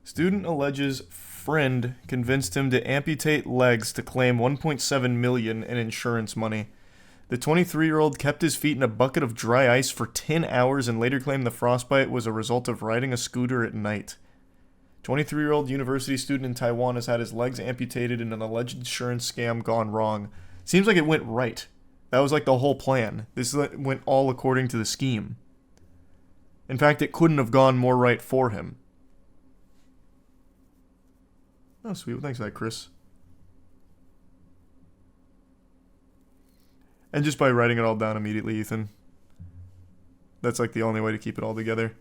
Student alleges friend convinced him to amputate legs to claim 1.7 million in insurance money. The 23-year-old kept his feet in a bucket of dry ice for 10 hours and later claimed the frostbite was a result of riding a scooter at night. 23-year-old university student in Taiwan has had his legs amputated in an alleged insurance scam gone wrong. Seems like it went right. That was like the whole plan. This went all according to the scheme. In fact, it couldn't have gone more right for him. Oh, sweet. Well, thanks for that, Chris. And just by writing it all down immediately, Ethan. That's like the only way to keep it all together.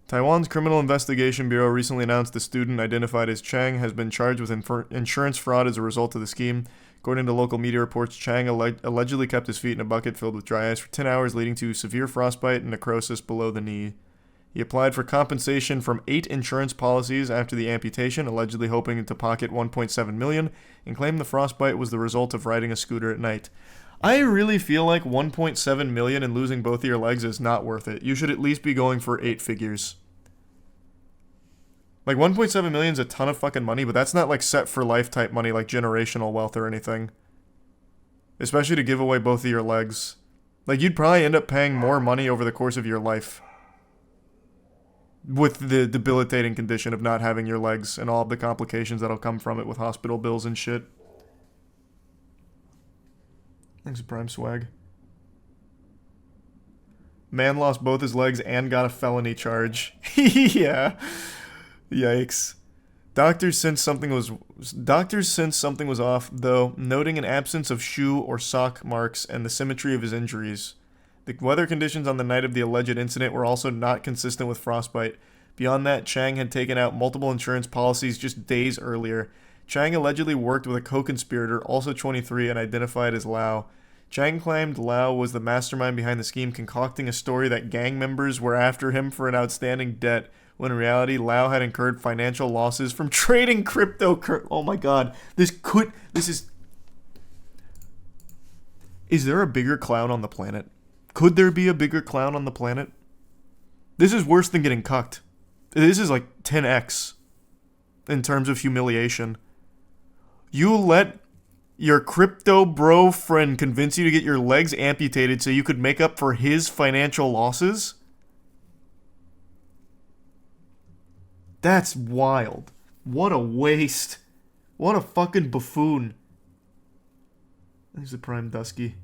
Taiwan's Criminal Investigation Bureau recently announced the student, identified as Chang, has been charged with insurance fraud as a result of the scheme. According to local media reports, Chang allegedly kept his feet in a bucket filled with dry ice for 10 hours, leading to severe frostbite and necrosis below the knee. He applied for compensation from 8 insurance policies after the amputation, allegedly hoping to pocket 1.7 million, and claimed the frostbite was the result of riding a scooter at night. I really feel like 1.7 million and losing both of your legs is not worth it. You should at least be going for 8 figures. Like 1.7 million is a ton of fucking money, but that's not like set for life type money like generational wealth or anything. Especially to give away both of your legs. Like you'd probably end up paying more money over the course of your life. With the debilitating condition of not having your legs and all of the complications that'll come from it with hospital bills and shit. Thanks, Prime Swag. Man lost both his legs and got a felony charge. Yeah. Yikes. Doctors since something was off, though, noting an absence of shoe or sock marks and the symmetry of his injuries. The weather conditions on the night of the alleged incident were also not consistent with frostbite. Beyond that, Chang had taken out multiple insurance policies just days earlier. Chang allegedly worked with a co-conspirator, also 23, and identified as Lau. Chang claimed Lau was the mastermind behind the scheme, concocting a story that gang members were after him for an outstanding debt, when in reality, Lau had incurred financial losses from trading cryptocurrency. Oh my god. Is there a bigger clown on the planet? Could there be a bigger clown on the planet? This is worse than getting cucked. This is like 10x in terms of humiliation. You let your crypto bro friend convince you to get your legs amputated so you could make up for his financial losses? That's wild. What a waste. What a fucking buffoon. There's the Prime Dusky.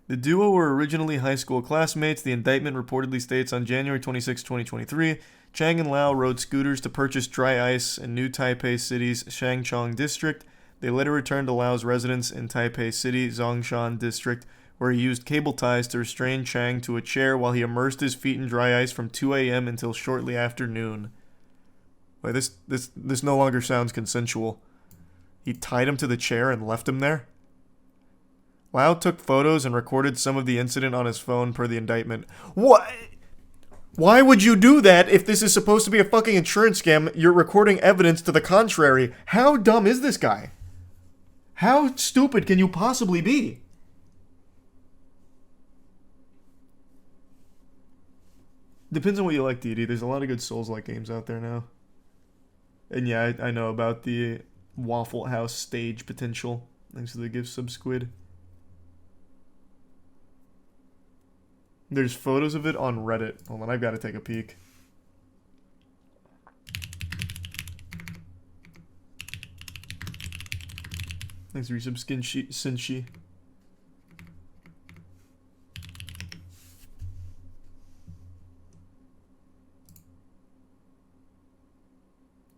The duo were originally high school classmates. The indictment reportedly states on January 26, 2023, Chang and Lau rode scooters to purchase dry ice in New Taipei City's Shangchong district. They later returned to Lau's residence in Taipei City, Zhongshan district, where he used cable ties to restrain Chang to a chair while he immersed his feet in dry ice from 2 a.m. until shortly after noon. Wait, this no longer sounds consensual. He tied him to the chair and left him there? Lau took photos and recorded some of the incident on his phone per the indictment. What? Why would you do that if this is supposed to be a fucking insurance scam? You're recording evidence to the contrary. How dumb is this guy? How stupid can you possibly be? Depends on what you like, DD. There's a lot of good Souls-like games out there now. And yeah, I know about the Waffle House stage potential. Thanks to the gift sub squid. There's photos of it on Reddit. Hold on, I've got to take a peek. Thanks for your sub skin Sinshi.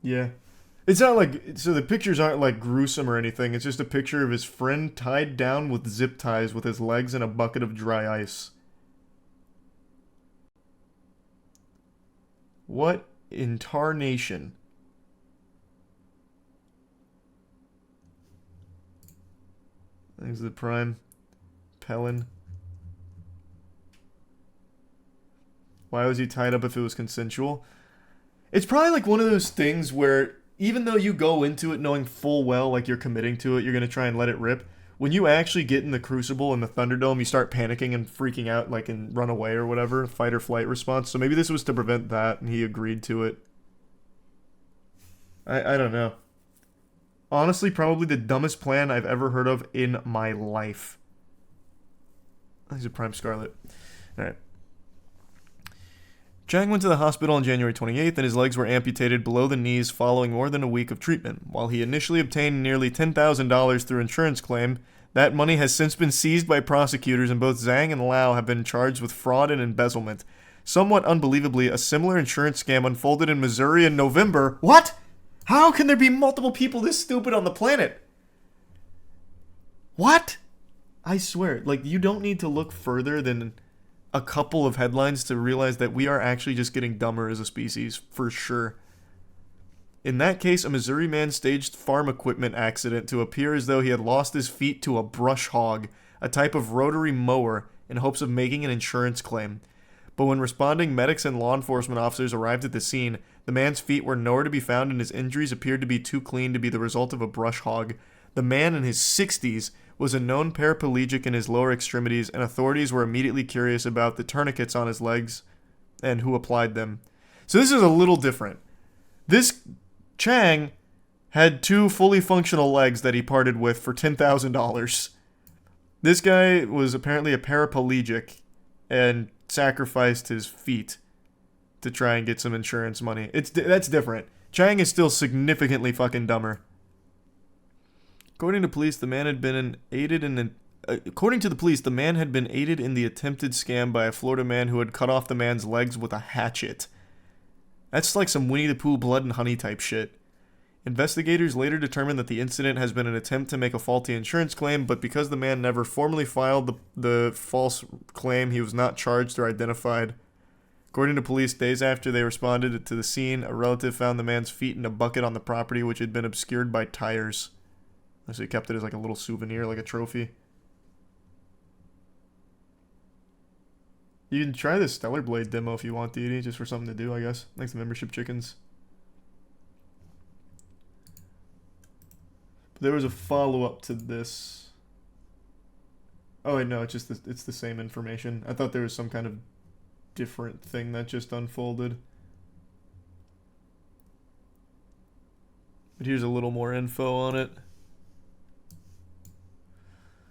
Yeah. It's not like, so the pictures aren't like gruesome or anything. It's just a picture of his friend tied down with zip ties with his legs in a bucket of dry ice. What in tarnation? There's the Prime. Pelin. Why was he tied up if it was consensual? It's probably like one of those things where even though you go into it knowing full well like you're committing to it, you're going to try and let it rip. when you actually get in the Crucible in the Thunderdome, you start panicking and freaking out, like, and run away or whatever, fight or flight response. So maybe this was to prevent that, and he agreed to it. I don't know. Honestly, probably the dumbest plan I've ever heard of in my life. He's a Prime Scarlet. Alright. Chang went to the hospital on January 28th, and his legs were amputated below the knees following more than a week of treatment. While he initially obtained nearly $10,000 through insurance claim, that money has since been seized by prosecutors, and both Zhang and Lau have been charged with fraud and embezzlement. Somewhat unbelievably, a similar insurance scam unfolded in Missouri in November. What? How can there be multiple people this stupid on the planet? What? I swear, like, you don't need to look further than a couple of headlines to realize that we are actually just getting dumber as a species, for sure. In that case, a Missouri man staged farm equipment accident to appear as though he had lost his feet to a brush hog, a type of rotary mower, in hopes of making an insurance claim. But when responding medics and law enforcement officers arrived at the scene, the man's feet were nowhere to be found and his injuries appeared to be too clean to be the result of a brush hog. The man in his 60s was a known paraplegic in his lower extremities, and authorities were immediately curious about the tourniquets on his legs and who applied them. So this is a little different. This Chang had 2 fully functional legs that he parted with for $10,000. This guy was apparently a paraplegic and sacrificed his feet to try and get some insurance money. That's different. Chang is still significantly fucking dumber. According to police, the man had been aided in the attempted scam by a Florida man who had cut off the man's legs with a hatchet. That's like some Winnie the Pooh blood and honey type shit. Investigators later determined that the incident has been an attempt to make a faulty insurance claim, but because the man never formally filed the false claim, he was not charged or identified. According to police, days after they responded to the scene, a relative found the man's feet in a bucket on the property, which had been obscured by tires. So he kept it as like a little souvenir, like a trophy. You can try this Stellar Blade demo if you want, Deity, just for something to do, I guess. Thanks to Membership Chickens. But there was a follow-up to this. Oh wait, no, it's the same information. I thought there was some kind of different thing that just unfolded. But here's a little more info on it.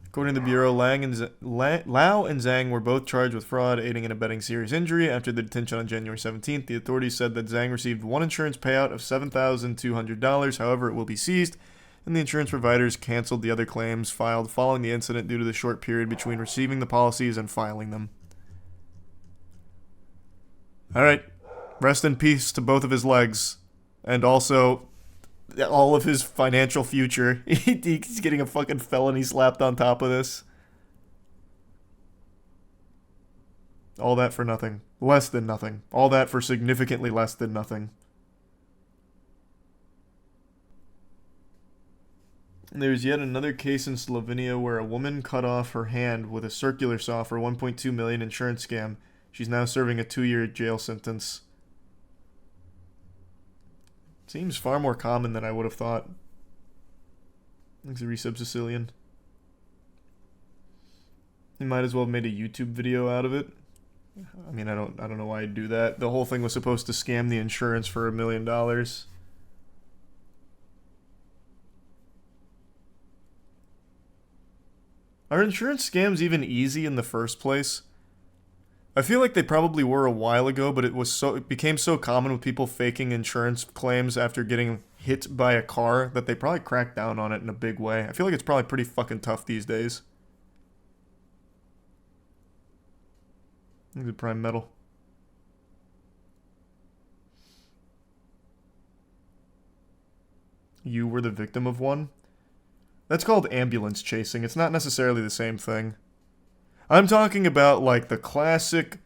According to the Bureau, Lau and Zhang were both charged with fraud, aiding and abetting serious injury. After the detention on January 17th, the authorities said that Zhang received one insurance payout of $7,200. However, it will be seized, and the insurance providers canceled the other claims filed following the incident due to the short period between receiving the policies and filing them. Alright, rest in peace to both of his legs, and also all of his financial future. He's getting a fucking felony slapped on top of this. All that for nothing. Less than nothing. All that for significantly less than nothing. There's yet another case in Slovenia where a woman cut off her hand with a circular saw for $1.2 million insurance scam. She's now serving a 2-year jail sentence. Seems far more common than I would have thought. Thanks to Resub Sicilian. He might as well have made a YouTube video out of it. I mean, I don't know why I'd do that. The whole thing was supposed to scam the insurance for $1 million. Are insurance scams even easy in the first place? I feel like they probably were a while ago, but it became so common with people faking insurance claims after getting hit by a car that they probably cracked down on it in a big way. I feel like it's probably pretty fucking tough these days. Look at Prime Metal. You were the victim of one? That's called ambulance chasing. It's not necessarily the same thing. I'm talking about, like, the classic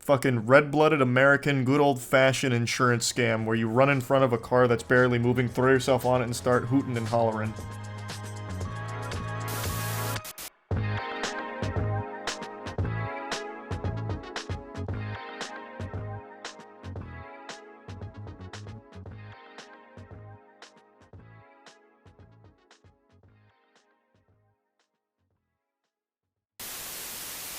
fucking red-blooded American good old-fashioned insurance scam where you run in front of a car that's barely moving, throw yourself on it, and start hooting and hollering.